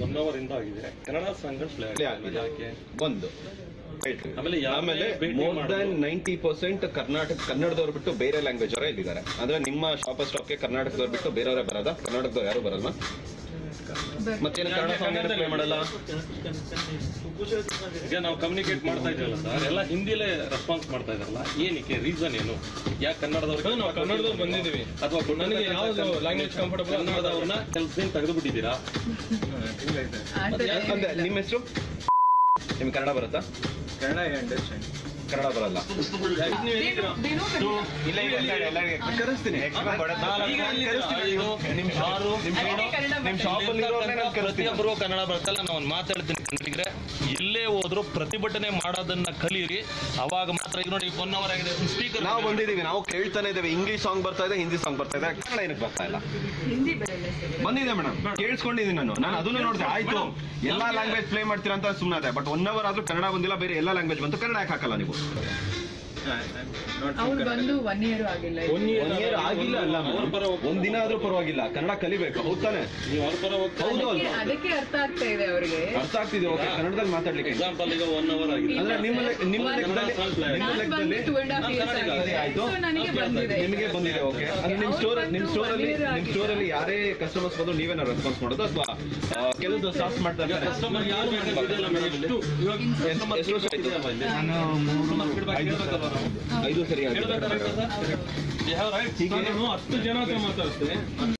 1 hour ಇಂದ ಆಗಿದೆ. Kannada song play ಯಾಕೆ ಒಂದು ಆಮೇಲೆ ಮೋರ್ ದನ್ 90% ಕನ್ನಡದವ್ರು ಬಿಟ್ಟು ಬೇರೆ ಲ್ಯಾಂಗ್ವೇಜ್ ಅವರೇ ಇಲ್ಲಿದ್ದಾರೆ. ಅಂದ್ರೆ ನಿಮ್ಮ ಶಾಪರ್ ಸ್ಟಾಪ್ಗೆ ಕರ್ನಾಟಕದವ್ರು ಬಿಟ್ಟು ಬೇರೆಯವರೇ ಬರೋದ? ಕರ್ನಾಟಕದವ್ರು ಯಾರು ಬರಲ್ಲ? ಮತ್ತೇನು ಕನ್ನಡ ಸಾಂಗ್ ಪ್ಲೇ ಮಾಡಲ್ಲ? ಈಗ ನಾವು ಕಮ್ಯುನಿಕೇಟ್ ಮಾಡ್ತಾ ಇದ್ದೀವಲ್ಲ ಸರ್, ಎಲ್ಲ ಹಿಂದಿಲೇ ರೆಸ್ಪಾನ್ಸ್ ಮಾಡ್ತಾ ಇದಾರಲ್ಲ, ಏನಕ್ಕೆ ರೀಸನ್ ಏನು? ಯಾಕೆ ಕನ್ನಡದವ್ರಿಗೆ ನಾವು ಕನ್ನಡದವ್ರು ಬಂದಿದ್ದೀವಿ ಅಥವಾ ನನಗೆ ಯಾವ್ದು ಲ್ಯಾಂಗ್ವೇಜ್ ಕಂಫರ್ಟಬಲ್ ಕನ್ನಡದವ್ರನ್ನ ಕೆಲಸದಿಂದ ತೆಗೆದು ಬಿಟ್ಟಿದ್ದೀರಾ? ನಿಮ್ಮ ಹೆಸರು? ನಿಮ್ಗೆ ಕನ್ನಡ ಬರುತ್ತಾ? ಕನ್ನಡ ಬರಲ್ಲ. ಕರೆಸ್ತೀನಿ. ಪ್ರತಿಯೊಬ್ಬರು ಕನ್ನಡ ಬರುತ್ತಲ್ಲ, ನಾವು ಮಾತಾಡ್ತೀನಿ ಕನ್ನಡಿಗರೆ. ಎಲ್ಲೇ ಹೋದ್ರು ಪ್ರತಿಭಟನೆ ಮಾಡೋದನ್ನ ಕಲೀರಿ, ಅವಾಗ ಮಾತ್ರ. ಈಗ ನೋಡಿ 1 hour ಆಗಿದೆ, ಸ್ಪೀಕರ್ ನಾವು ಬಂದಿದ್ದೀವಿ, ನಾವು ಕೇಳ್ತಾನೆ ಇದ್ದೇವೆ. ಇಂಗ್ಲಿಷ್ ಸಾಂಗ್ ಬರ್ತಾ ಇದೆ, ಹಿಂದಿ ಸಾಂಗ್ ಬರ್ತಾ ಇದೆ, ಕನ್ನಡ ಏನಕ್ಕೆ ಬರ್ತಾ ಇಲ್ಲ? ಬಂದಿದೆ ಮೇಡಮ್, ಕೇಳಿಸ್ಕೊಂಡಿದ್ದೀನಿ ನಾನು ಅದನ್ನು ನೋಡಿದೆ. ಆಯ್ತು, ಎಲ್ಲಾ ಲ್ಯಾಂಗ್ವೇಜ್ ಪ್ಲೇ ಮಾಡ್ತೀರಾ ಅಂತ ಸುಮ್ಮನೆ ಅದೇ. ಬಟ್ 1 hour ಆದ್ರೂ ಕನ್ನಡ ಬಂದಿಲ್ಲ, ಬೇರೆ ಎಲ್ಲಾ ಲ್ಯಾಂಗ್ವೇಜ್ ಬಂತು, ಕನ್ನಡ ಯಾಕೆ ಹಾಕಲ್ಲ ನೀವು? ಬಂದು 1 year ಆಗಿಲ್ಲ. 1 year ಆಗಿಲ್ಲ ಅಲ್ಲ, ಒಂದಿನ ಆದ್ರೂ ಪರವಾಗಿಲ್ಲ, ಕನ್ನಡ ಕಲಿಬೇಕು. ಹೌದಾನೆ? ಹೌದು, ಅದಕ್ಕೆ ಅರ್ಥ ಆಗ್ತಾ ಇದೆ ಅವ್ರಿಗೆ. ಅರ್ಥ ಆಗ್ತಿದೆ. ಓಕೆ, ಕನ್ನಡದಲ್ಲಿ ಮಾತಾಡ್ಲಿಕ್ಕೆ ಎಕ್ಸಾಂಪಲ್ ಈಗ 1 hour ಆಗಿದೆ ಅಂದ್ರೆ ನಿಮ್ಮ ಲೆಕ್ಕದಲ್ಲಿ ಆಯ್ತು, ನಿಮಗೆ ಬಂದಿದೆ. ಓಕೆ, ಅಂದ್ರೆ ನಿಮ್ ಸ್ಟೋರಲ್ಲಿ ಯಾರೇ ಕಸ್ಟಮರ್ಸ್ ಬಂದು ನೀವೇನ ರೆಸ್ಪಾನ್ಸ್ ಮಾಡೋದು ಅಥವಾ ಕೆಲವು ಸ್ಟಾಫ್ ಮಾಡ್ತಾ ಇದ್ದಾರೆ? ಕಸ್ಟಮರ್ ಯಾರು ಐದು ಸರಿ. 10 ಜನ ಮಾತಾಡ್ತೇವೆ.